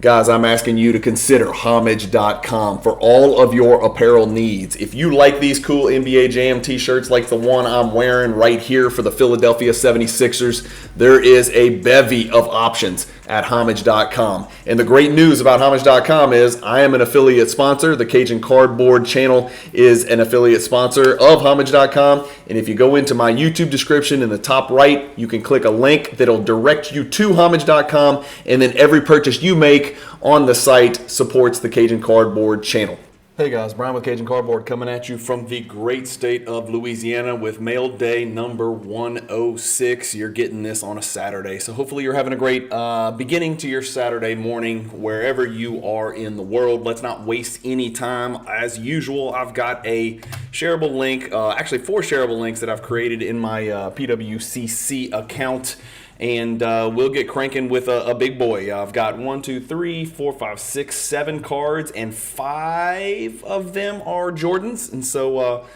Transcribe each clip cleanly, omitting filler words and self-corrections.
Guys, I'm asking you to consider homage.com for all of your apparel needs. If you like these cool NBA Jam t-shirts like the one I'm wearing right here for the Philadelphia 76ers, there is a bevy of options at homage.com. And the great news about homage.com is I am an affiliate sponsor. The Cajun Cardboard channel is an affiliate sponsor of homage.com. And if you go into my YouTube description in the top right, you can click a link that'll direct you to homage.com, and then every purchase you make on the site supports the Cajun Cardboard channel. Hey guys, Brian with Cajun Cardboard coming at you from the great state of Louisiana with mail day number 106. You're getting this on a Saturday, so hopefully you're having a great beginning to your Saturday morning wherever you are in the world. Let's not waste any time. As usual, I've got a shareable link, actually 4 shareable links that I've created in my PWCC account. And we'll get cranking with a big boy. I've got 1, 2, 3, 4, 5, 6, 7 cards, and 5 of them are Jordans. And so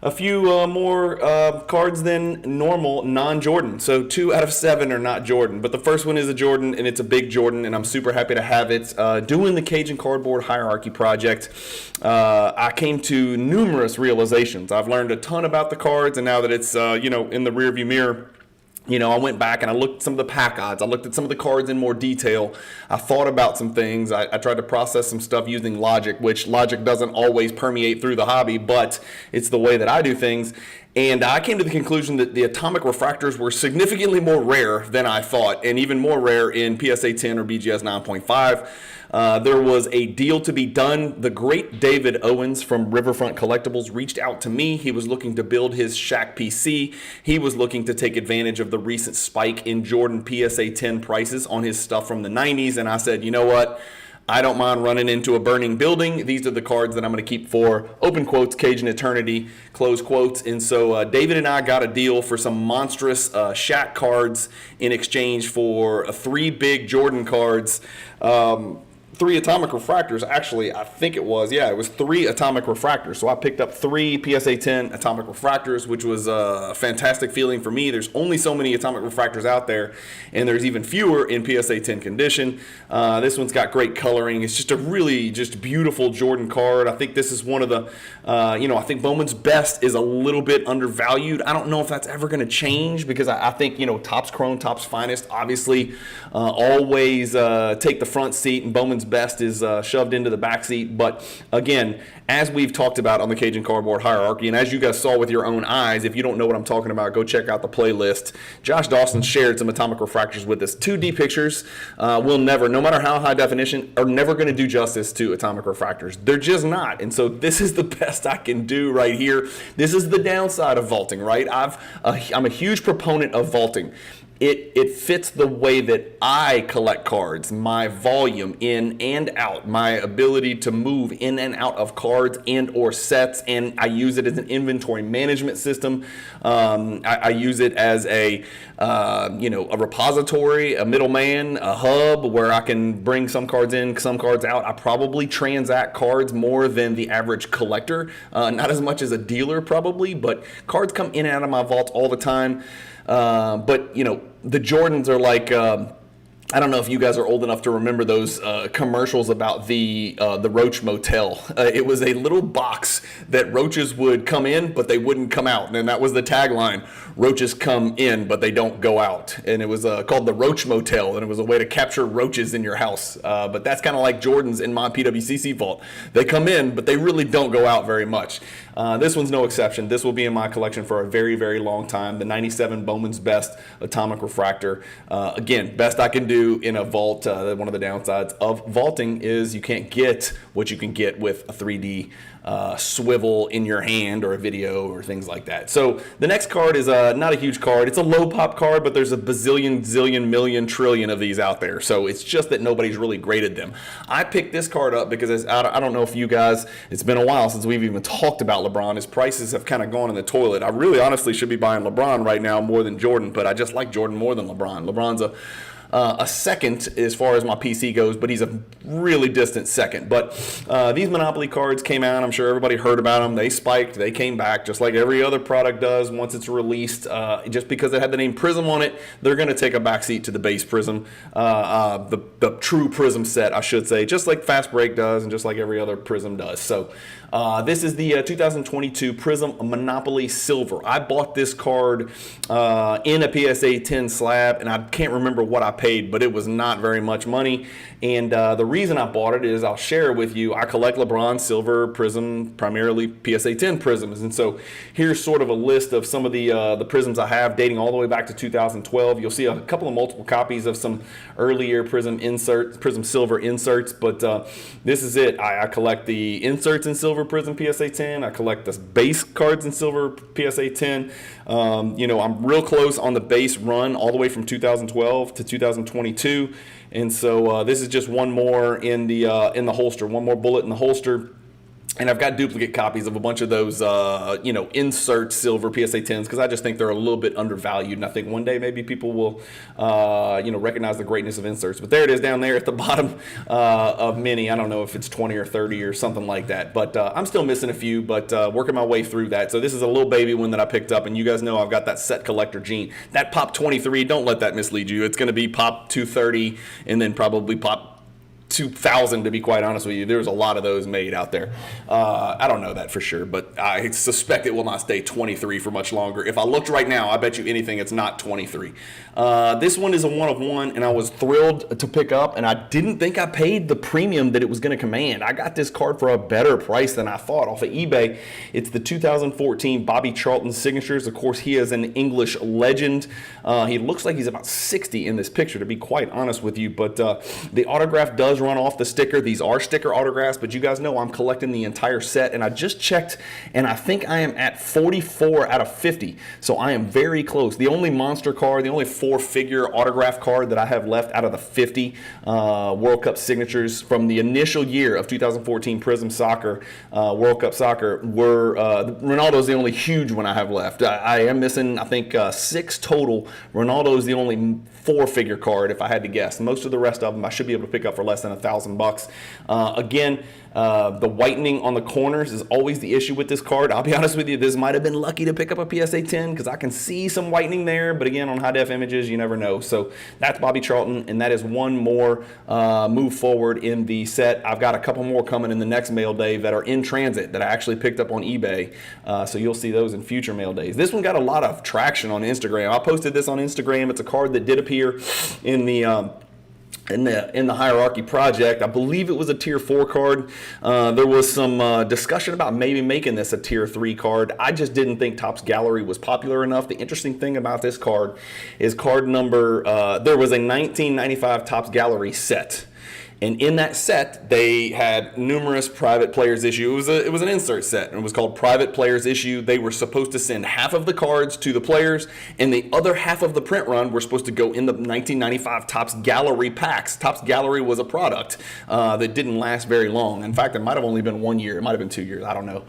a few more cards than normal non-Jordan. So 2 out of 7 are not Jordan. But the first one is a Jordan, and it's a big Jordan, and I'm super happy to have it. Doing the Cajun Cardboard Hierarchy Project, I came to numerous realizations. I've learned a ton about the cards, and now that it's in the rearview mirror, I went back and I looked at some of the pack odds. I looked at some of the cards in more detail. I thought about some things. I tried to process some stuff using logic, which logic doesn't always permeate through the hobby, but it's the way that I do things. And I came to the conclusion that the atomic refractors were significantly more rare than I thought, and even more rare in PSA 10 or BGS 9.5. There was a deal to be done. The great David Owens from Riverfront Collectibles reached out to me. He was looking to build his Shaq PC. He was looking to take advantage of the recent spike in Jordan PSA 10 prices on his stuff from the 90s. And I said, you know what? I don't mind running into a burning building. These are the cards that I'm going to keep for, open quotes, Cajun Eternity, close quotes. And so David and I got a deal for some monstrous Shaq cards in exchange for 3 big Jordan cards. 3 atomic refractors, actually, I think it was. Yeah, it was 3 atomic refractors. So I picked up 3 PSA 10 atomic refractors, which was a fantastic feeling for me. There's only so many atomic refractors out there, and there's even fewer in PSA 10 condition. This one's got great coloring. It's just a really just beautiful Jordan card. I think this is one of the, I think Bowman's Best is a little bit undervalued. I don't know if that's ever going to change because I think, Topps Chrome, Topps Finest, obviously always take the front seat, and Bowman's Best is shoved into the back seat. But again, as we've talked about on the Cajun Cardboard Hierarchy, and as you guys saw with your own eyes, if you don't know what I'm talking about, go check out the playlist. Josh Dawson shared some atomic refractors with us. 2D pictures will never, no matter how high definition, are never going to do justice to atomic refractors. They're just not. And so this is the best I can do right here. This is the downside of vaulting, right? I'm a huge proponent of vaulting. It fits the way that I collect cards, my volume in and out, my ability to move in and out of cards and or sets, and I use it as an inventory management system. I use it as a repository, a middleman, a hub where I can bring some cards in, some cards out. I probably transact cards more than the average collector, not as much as a dealer probably, but cards come in and out of my vault all the time. But the Jordans are like, I don't know if you guys are old enough to remember those commercials about the Roach Motel. It was a little box that roaches would come in, but they wouldn't come out. And that was the tagline, roaches come in, but they don't go out. And it was called the Roach Motel, and it was a way to capture roaches in your house. But that's kind of like Jordans in my PWCC vault. They come in, but they really don't go out very much. This one's no exception. This will be in my collection for a very, very long time. The 97 Bowman's Best Atomic Refractor. Again, best I can do in a vault. One of the downsides of vaulting is you can't get what you can get with a 3D swivel in your hand or a video or things like that. So the next card is not a huge card. It's a low pop card, but there's a bazillion, zillion, million, trillion of these out there. So it's just that nobody's really graded them. I picked this card up because I don't know if you guys, it's been a while since we've even talked about LeBron. His prices have kind of gone in the toilet. I really honestly should be buying LeBron right now more than Jordan, but I just like Jordan more than LeBron. LeBron's a second as far as my PC goes, but he's a really distant second. But these Monopoly cards came out. I'm sure everybody heard about them. They spiked. They came back just like every other product does once it's released. Just because it had the name Prism on it, they're going to take a backseat to the base Prism, the true Prism set, I should say, just like Fast Break does and just like every other Prism does. So this is the 2022 Prism Monopoly Silver. I bought this card in a PSA 10 slab, and I can't remember what I paid, but it was not very much money. And the reason I bought it is I'll share with you. I collect LeBron Silver Prism, primarily PSA 10 Prisms, and so here's sort of a list of some of the Prisms I have dating all the way back to 2012. You'll see a couple of multiple copies of some earlier Prism inserts, Prism Silver inserts, but this is it. I collect the inserts in Silver Prism PSA 10. I collect the base cards in Silver PSA 10. I'm real close on the base run all the way from 2012 to 2022, and so this is just one more in the holster, one more bullet in the holster. And I've got duplicate copies of a bunch of those, insert Silver PSA 10s because I just think they're a little bit undervalued. And I think one day maybe people will, recognize the greatness of inserts. But there it is down there at the bottom of mini. I don't know if it's 20 or 30 or something like that. But I'm still missing a few, but working my way through that. So this is a little baby one that I picked up. And you guys know I've got that set collector gene. That Pop 23, don't let that mislead you. It's going to be Pop 230 and then probably Pop 2,000, to be quite honest with you. There's a lot of those made out there. I don't know that for sure, but I suspect it will not stay 23 for much longer. If I looked right now, I bet you anything it's not 23. This one is a one of one, and I was thrilled to pick up, and I didn't think I paid the premium that it was going to command. I got this card for a better price than I thought off of eBay. It's the 2014 Bobby Charlton Signatures. Of course, he is an English legend. He looks like he's about 60 in this picture, to be quite honest with you, but the autograph does run off the sticker. These are sticker autographs, but you guys know I'm collecting the entire set, and I just checked, and I think I am at 44 out of 50, so I am very close. The only monster card, the only four-figure autograph card that I have left out of the 50 World Cup signatures from the initial year of 2014 Prism Soccer, World Cup Soccer, were Ronaldo's the only huge one I have left. I am missing, I think, 6 total. Ronaldo's the only four-figure card, if I had to guess. Most of the rest of them I should be able to pick up for less than $1,000. Again, the whitening on the corners is always the issue with this card. I'll be honest with you, this might have been lucky to pick up a PSA 10 because I can see some whitening there, but again, on high def images, you never know. So that's Bobby Charlton, and that is one more move forward in the set. I've got a couple more coming in the next mail day that are in transit that I actually picked up on eBay, so you'll see those in future mail days. This one got a lot of traction on Instagram. I posted this on Instagram. It's a card that did appear in the Hierarchy project. I believe it was a tier 4 card. There was some discussion about maybe making this a tier 3 card. I just didn't think Topps Gallery was popular enough. The interesting thing about this card is card number, there was a 1995 Topps Gallery set. And in that set, they had numerous private players issue. It was an insert set, and it was called Private Players Issue. They were supposed to send half of the cards to the players, and the other half of the print run were supposed to go in the 1995 Topps Gallery packs. Topps Gallery was a product that didn't last very long. In fact, it might have only been 1 year. It might have been 2 years. I don't know.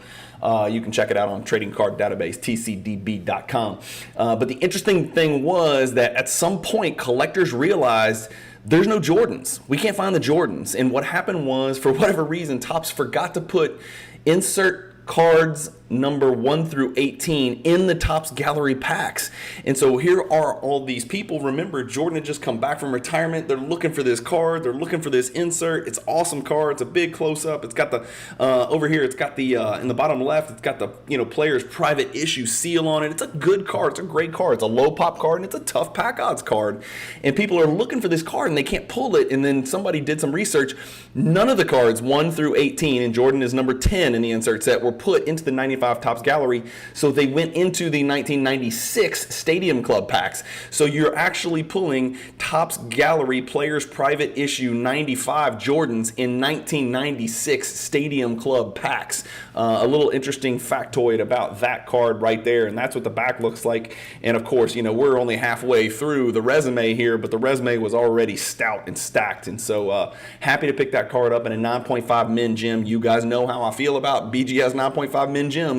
You can check it out on Trading Card Database, tcdb.com. But the interesting thing was that at some point, collectors realized there's no Jordans. We can't find the Jordans. And what happened was, for whatever reason, Topps forgot to put insert cards number 1 through 18 in the Topps Gallery packs. And so here are all these people. Remember, Jordan had just come back from retirement. They're looking for this card. They're looking for this insert. It's an awesome card. It's a big close-up. It's got the, over here, it's got the, in the bottom left, it's got the, player's private issue seal on it. It's a good card. It's a great card. It's a low pop card, and it's a tough pack odds card. And people are looking for this card, and they can't pull it. And then somebody did some research. None of the cards 1 through 18, and Jordan is number 10 in the insert set, were put into the 95 Topps Gallery, so they went into the 1996 Stadium Club packs. So you're actually pulling Topps Gallery Players Private Issue 95 Jordans in 1996 Stadium Club packs. A little interesting factoid about that card right there, and that's what the back looks like. And of course, we're only halfway through the resume here, but the resume was already stout and stacked, and so happy to pick that card up in a 9.5 min gem. You guys know how I feel about BGS 9.5 min gems.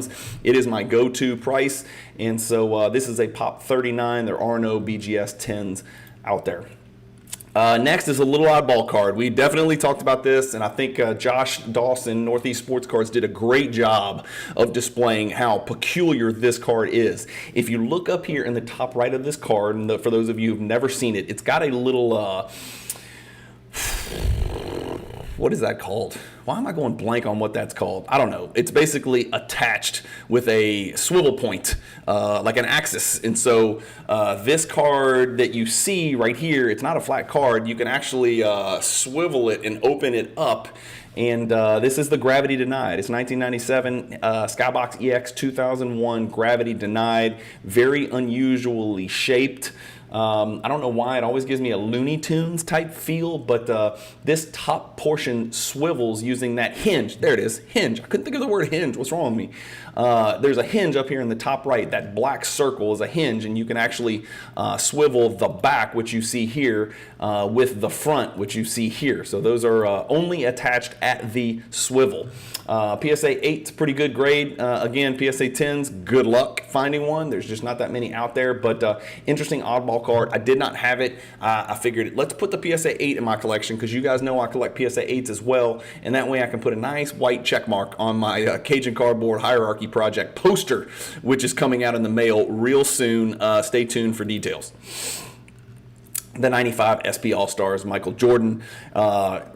It is my go-to price, and so this is a Pop 39. There are no BGS 10s out there. Next is a little oddball card. We definitely talked about this, and I think Josh Dawson, Northeast Sports Cards, did a great job of displaying how peculiar this card is. If you look up here in the top right of this card, and for those of you who've never seen it, it's got a little, what is that called? Why am I going blank on what that's called? I don't know. It's basically attached with a swivel point, like an axis. And so this card that you see right here, it's not a flat card. You can actually swivel it and open it up. And this is the Gravity Denied. It's 1997 Skybox EX 2001 Gravity Denied. Very unusually shaped. I don't know why it always gives me a Looney Tunes type feel, but this top portion swivels using that hinge. There it is, hinge. I couldn't think of the word hinge. What's wrong with me? There's a hinge up here in the top right. That black circle is a hinge, and you can actually swivel the back, which you see here, with the front, which you see here. So those are only attached at the swivel. PSA 8's pretty good grade. Again, PSA 10's, good luck finding one. There's just not that many out there, but interesting oddball card. I did not have it. I figured let's put the PSA 8 in my collection because you guys know I collect PSA 8s as well, and that way I can put a nice white check mark on my Cajun Cardboard Hierarchy Project poster, which is coming out in the mail real soon. Stay tuned for details. The 95 SP All-Stars Michael Jordan.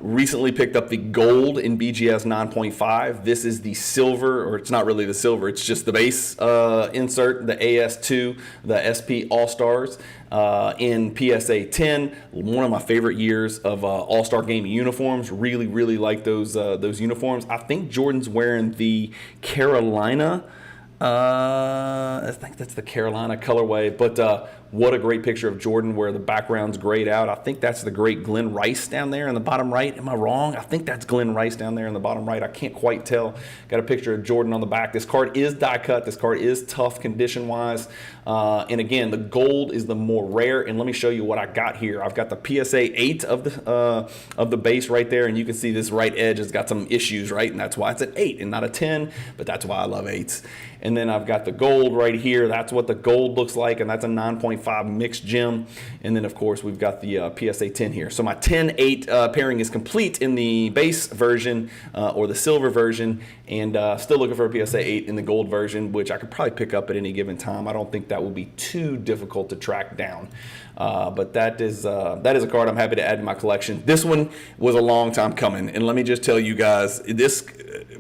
Recently picked up the gold in BGS 9.5. This is the silver, or it's not really the silver, it's just the base insert, the AS2, the SP All-Stars in PSA 10. One of my favorite years of All-Star Game uniforms. Really, really like those uniforms. I think Jordan's wearing the Carolina. I think that's the Carolina colorway, but what a great picture of Jordan where the background's grayed out. I think that's the great Glenn Rice down there in the bottom right. Am I wrong? I think that's Glenn Rice down there in the bottom right. I can't quite tell. Got a picture of Jordan on the back. This card is die cut. This card is tough condition wise. And again, the gold is the more rare. And let me show you what I got here. I've got the PSA 8 of the base right there, and you can see this right edge has got some issues, right? And that's why it's an 8 and not a 10, but that's why I love 8s. And then I've got the gold right here. That's what the gold looks like, and that's a 9.5 mixed gem. And then, of course, we've got the PSA 10 here. So my 10-8 pairing is complete in the base version or the silver version, and still looking for a PSA 8 in the gold version, which I could probably pick up at any given time. I don't think that will be too difficult to track down. But that is a card I'm happy to add to my collection. This one was a long time coming, and let me just tell you guys, this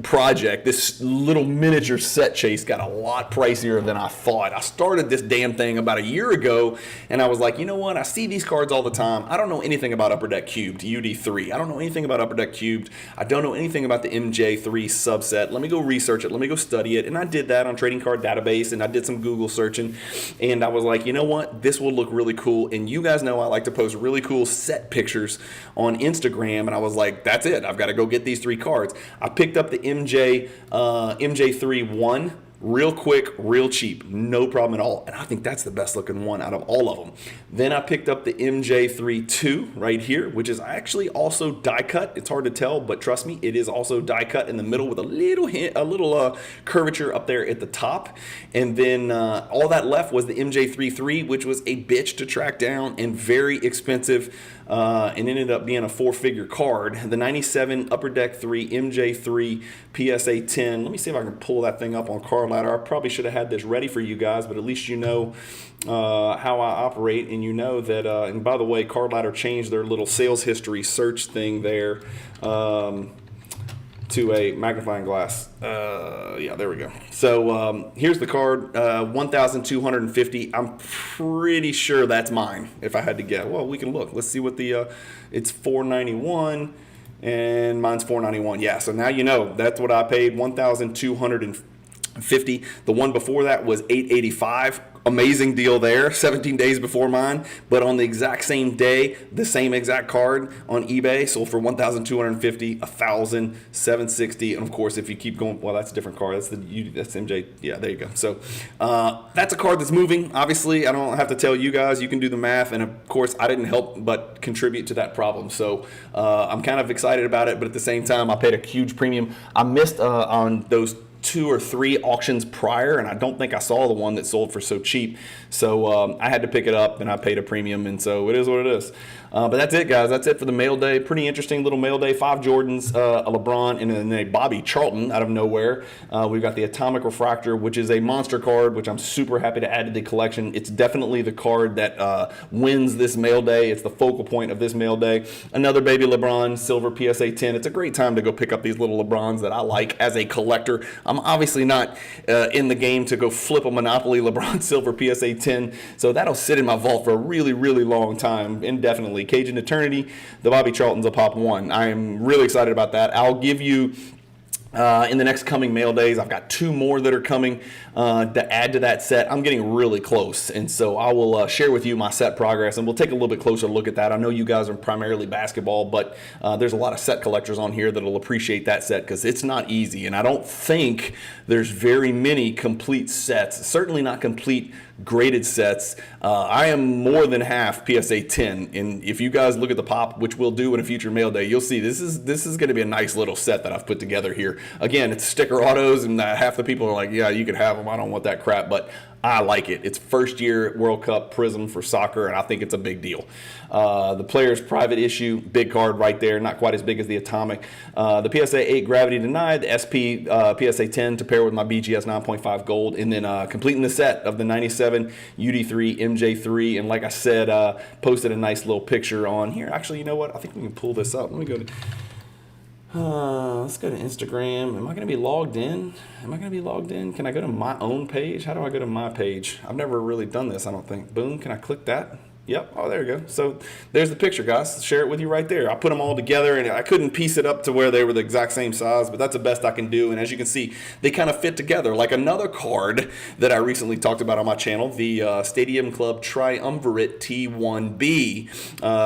project, this little miniature set chase got a lot pricier than I thought. I started this damn thing about a year ago, and I was like, you know what? I see these cards all the time. I don't know anything about Upper Deck Cubed, UD3. I don't know anything about Upper Deck Cubed. I don't know anything about the MJ3 subset. Let me go research it. Let me go study it. And I did that on Trading Card Database, and I did some Google searching, and I was like, you know what? This will look really cool. And you guys know I like to post really cool set pictures on Instagram, and I was like, that's it. I've got to go get these 3 cards. I picked up the MJ3 1 real quick, real cheap, no problem at all. And I think that's the best looking one out of all of them. Then I picked up the MJ3 2 right here, which is actually also die cut. It's hard to tell, but trust me, it is also die cut in the middle with a little curvature up there at the top. And then all that left was the MJ3 3, which was a bitch to track down and very expensive. And ended up being a 4-figure card. The 97 Upper Deck 3 MJ3 PSA 10. Let me see if I can pull that thing up on Card Ladder. I probably should have had this ready for you guys, but at least you know how I operate, and you know that. And by the way, Card Ladder changed their little sales history search thing there to a magnifying glass. Yeah, there we go. So here's the card, 1,250. I'm pretty sure that's mine, if I had to guess. Well, we can look. Let's see what the, it's 491, and mine's 491. Yeah, so now you know that's what I paid, 1,250. The one before that was 885. Amazing deal there, 17 days before mine, but on the exact same day, the same exact card on eBay sold for 1,250, 1,000, 760, and of course, if you keep going, well, that's a different card. That's that's MJ. Yeah, there you go. So that's a card that's moving. Obviously, I don't have to tell you guys. You can do the math, and of course, I didn't help but contribute to that problem. So I'm kind of excited about it, but at the same time, I paid a huge premium. I missed on those 2 or 3 auctions prior, and I don't think I saw the one that sold for so cheap. So I had to pick it up, and I paid a premium, and so it is what it is. But that's it, guys. That's it for the mail day. Pretty interesting little mail day. 5 Jordans, a LeBron, and then a Bobby Charlton out of nowhere. We've got the Atomic Refractor, which is a monster card, which I'm super happy to add to the collection. It's definitely the card that wins this mail day. It's the focal point of this mail day. Another baby LeBron, silver PSA 10. It's a great time to go pick up these little LeBrons that I like as a collector. I'm obviously not in the game to go flip a Monopoly LeBron silver PSA 10, so that'll sit in my vault for a really, really long time, indefinitely. Cajun Eternity, the Bobby Charlton's a pop 1. I am really excited about that. I'll give you in the next coming mail days, I've got 2 more that are coming to add to that set. I'm getting really close, and so I will share with you my set progress, and we'll take a little bit closer look at that. I know you guys are primarily basketball, but there's a lot of set collectors on here that'll appreciate that set because it's not easy, and I don't think there's very many complete sets, certainly not complete graded sets. I am more than half PSA 10, and if you guys look at the pop, which we'll do in a future mail day, you'll see this is going to be a nice little set that I've put together here. Again, it's sticker autos, and half the people are like, yeah, you can have them. I don't want that crap, but I like it. It's first year World Cup prism for soccer, and I think it's a big deal. The Player's Private Issue, big card right there, not quite as big as the Atomic. The PSA 8 Gravity Denied, the SP PSA 10 to pair with my BGS 9.5 gold, and then completing the set of the 97 UD3 MJ3, and like I said, posted a nice little picture on here. Actually, you know what? I think we can pull this up. Let me go to... let's go to Instagram. Am I going to be logged in? Can I go to my own page? How do I go to my page? I've never really done this, I don't think. Boom. Can I click that? Yep. Oh, there we go. So there's the picture, guys. Share it with you right there. I put them all together, and I couldn't piece it up to where they were the exact same size, but that's the best I can do. And as you can see, they kind of fit together. Like another card that I recently talked about on my channel, the Stadium Club Triumvirate T1B.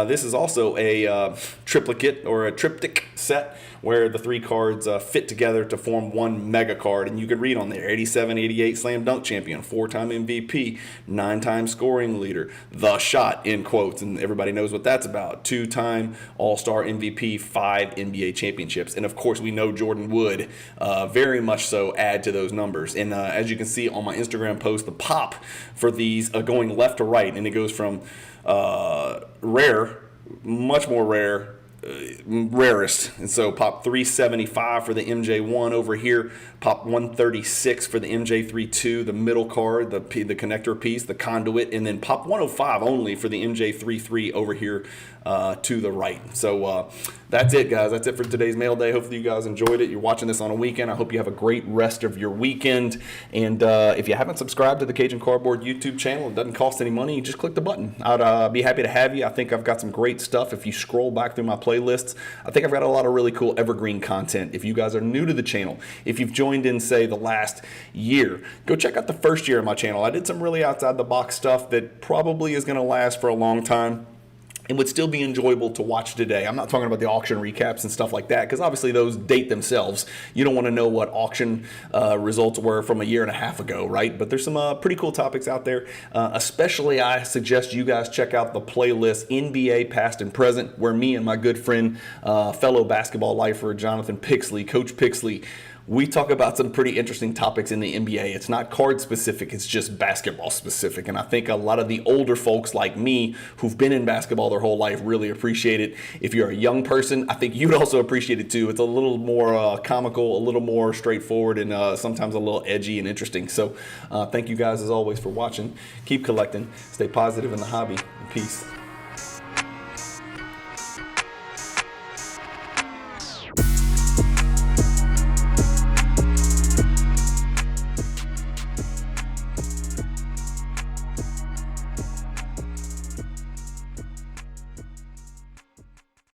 This is also a triplicate or a triptych set where the 3 cards fit together to form one mega card. And you can read on there, 87, 88 slam dunk champion, 4-time MVP, 9-time scoring leader, the shot, in quotes, and everybody knows what that's about, 2-time all-star MVP, 5 NBA championships. And of course, we know Jordan would very much so add to those numbers. And as you can see on my Instagram post, the pop for these going left to right, and it goes from rare, much more rare, rarest, and so pop 375 for the MJ1 over here, pop 136 for the MJ32, the middle card, the connector piece, the conduit, and then pop 105 only for the MJ33 over here to the right. So that's it, guys. That's it for today's mail day. Hopefully you guys enjoyed it. You're watching this on a weekend. I hope you have a great rest of your weekend. And if you haven't subscribed to the Cajun Cardboard YouTube channel, it doesn't cost any money. You just click the button. I'd be happy to have you. I think I've got some great stuff. If you scroll back through my playlists, I think I've got a lot of really cool evergreen content. If you guys are new to the channel, if you've joined in, say, the last year, go check out the first year of my channel. I did some really outside the box stuff that probably is going to last for a long time and would still be enjoyable to watch today. I'm not talking about the auction recaps and stuff like that, because obviously those date themselves. You don't want to know what auction results were from a year and a half ago, right? But there's some pretty cool topics out there. Especially, I suggest you guys check out the playlist NBA Past and Present, where me and my good friend, fellow basketball lifer, Jonathan Pixley, Coach Pixley, we talk about some pretty interesting topics in the NBA. It's not card specific, it's just basketball specific. And I think a lot of the older folks like me who've been in basketball their whole life really appreciate it. If you're a young person, I think you'd also appreciate it too. It's a little more comical, a little more straightforward, and sometimes a little edgy and interesting. So thank you guys as always for watching. Keep collecting. Stay positive in the hobby. Peace.